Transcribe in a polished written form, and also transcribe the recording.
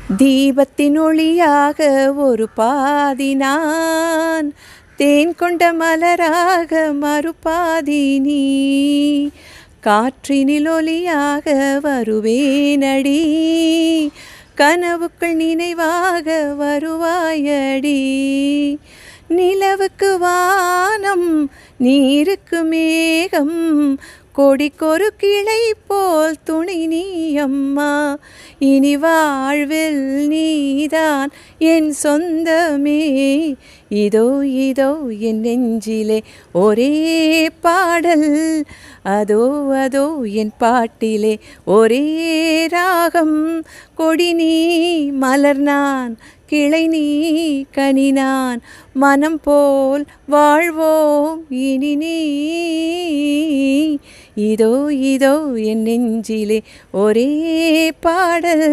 தீபத்தின் ஒளியாக ஒரு பாதி நான், தேன் கொண்ட மலராக மறுபாதி நீ. காற்றினில் ஒலியாக வருவேனடி, கனவுக்குள் நினைவாக வருவாயடி. நிலவுக்கு வானம், நீருக்கு மேகம், கொடிக்கொரு கிளை போல் துணை நீ அம்மா. இனி வாழ்வில் நீதான் என் சொந்தமே. இதோ இதோ என் நெஞ்சிலே ஒரே பாடல், அதோ அதோ என் பாட்டிலே ஒரே ராகம். கொடி நீ மலர் நான், கிளை நீ கனி நான், மனம் போல் வாழ்வோம் இனி நீ. இதோ இதோ என் நெஞ்சிலே ஒரே பாடல்.